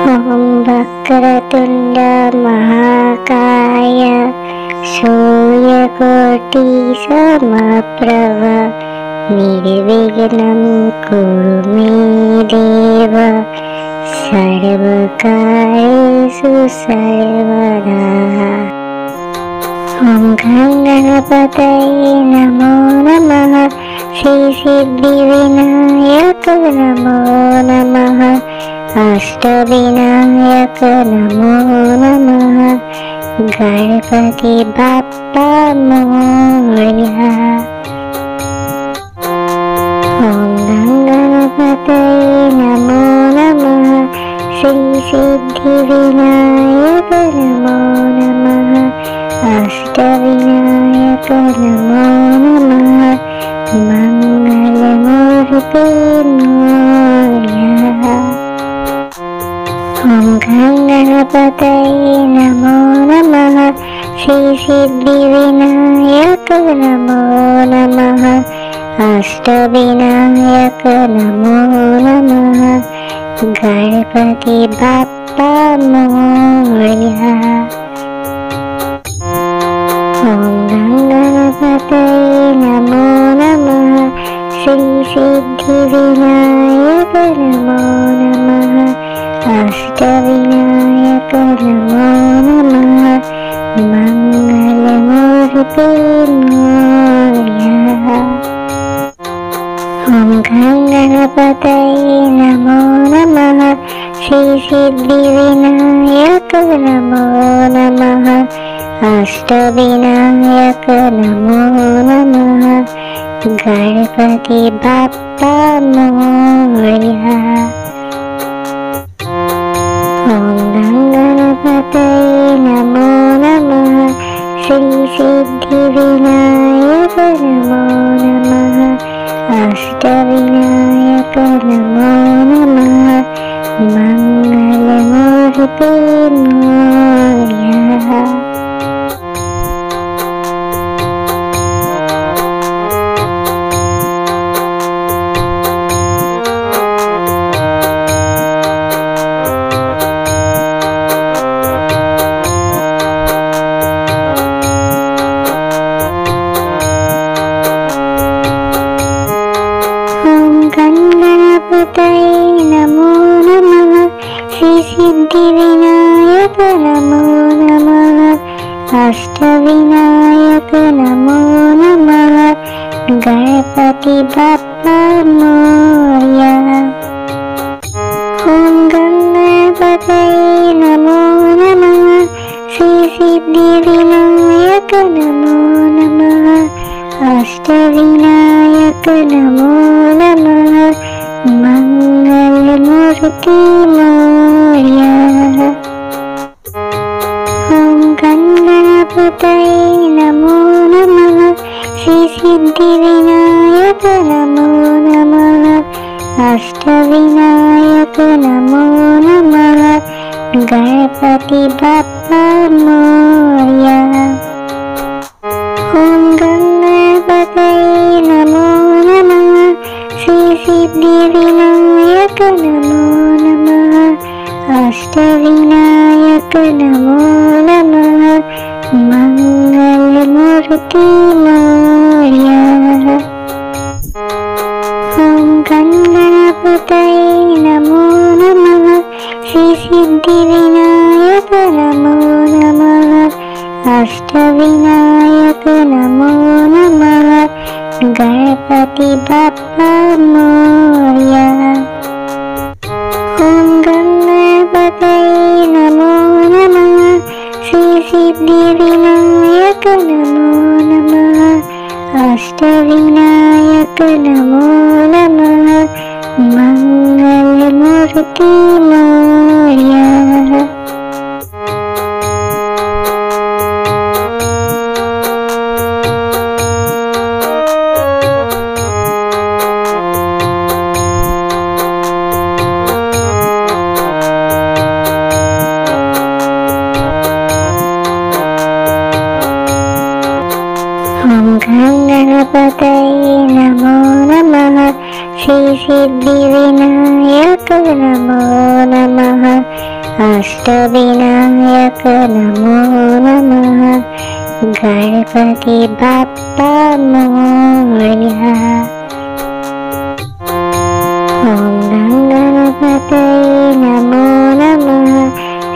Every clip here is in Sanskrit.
ॐ वक्रतुण्ड महाकाय सूर्यकोटि समप्रभ निर्विघ्नं कुरु मे देव सर्वकार्येषु सर्वदा। ॐ गणपतये नमो नमः। श्री सिद्धिविनायक नमो नमः। अष्टविनायक नमो नमः। गणपति बाप्पा मोरया। ॐ गणपतये नमो नमः। श्री सिद्धिविनायक नमो नमः। अष्टविनायक नमो नमः। मंगलमूर्ते मोरया। ॐ गणपतये नमो नमः। श्री सिद्धिविनायक नमो नमः। अष्टविनायक नमो नमः। गणपति बाप्पा मोरया। ॐ गणपतये नमो नमः। श्री सिद्धिविनायक नमो नमः। अष्टविनायक नमो नमः। मंगलमूर्ते मोरया। ॐ गणपतये नमो नमः। श्री सिद्धिविनायक नमो नमः। अष्टविनायक नमो नमः। गणपति बाप्पा मोरया। ॐ गणपतये नमो नमः। श्री सिद्धिविनायक नमो नमः। अष्टविनायक नमो नमः। मंगलमूर्ते मोरया। गणपतये नमो नमः। श्री सिद्धिविनायक नमो नमः। अष्टविनायक नमो नमः। गणपति बाप्पा मोरया। ॐ गणपतये नमो नमः। श्री सिद्धिविनायक नमो नमः। अष्टविनायक नमो नमः। मंगलमूर्ते मोरया। ॐ गणपतये नमो नमः। श्री सिद्धिविनायक नमो नमः। अष्टविनायक नमो नमः। गणपति बाप्पा मोरया। ॐ गणपतये नमो नमः। श्री सिद्धिविनायक नमो नमः। अष्टविनायक नमो नमः। मंगलमूर्ते मोरया। ॐ गणपतये नमो नमः। श्री सिद्धिविनायक नमो नमः। अष्टविनायक नमो नमः। गणपति बाप्पा मोरया। ॐ गणपतये नमो नमः। श्री सिद्धिविनायक नमो नमः। अष्टविनायक नमो नमः। मंगलमूर्ते मोरया। गणपतये नमो नमः। श्री सिद्धिविनायक नमो नमः। अष्टविनायक नमो नमः। गणपति बाप्पा मोरया। ओम गणपतये नमो नमः।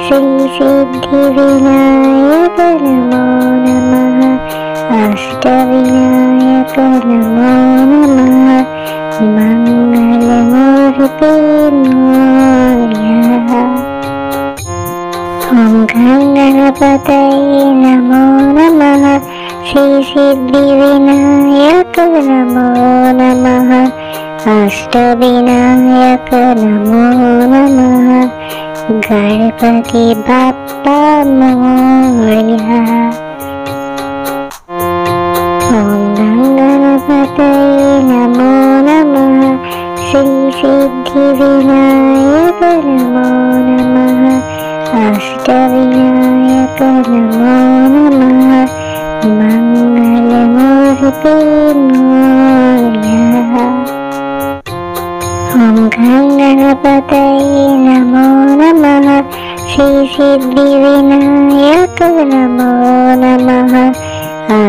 श्री सिद्धि विनायक नमो नमः। अष्टविनायक नमो नमः। मंगलमूर्ते मोरया। ओम गणपतये नमो नमः। श्री सिद्धि विनायक नमो नमः। अष्टविनायक नमो नमः। गणपति बाप्पा मोरया। ओम गणपतये नमो नमः। श्री सिद्धि विनायक नमो नमः। अष्टविनायक नमो नमः। मंगलमूर्ते मोरया। ओम गणपतये नमो नमः। श्री सिद्धि विनायक नमो नमः।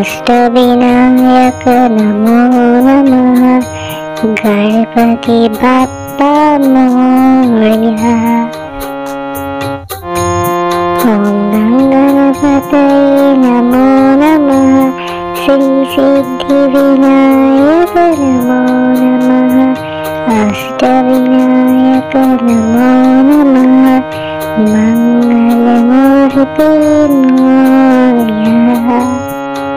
अष्टविनायक नमो नमः। गणपति बाप्पा मोरया। ओम गणपतये नमो नमः। श्री सिद्धि विनायक नमो नमः। अष्टविनायक नमो नमः। मंगलमूर्ते मोरया।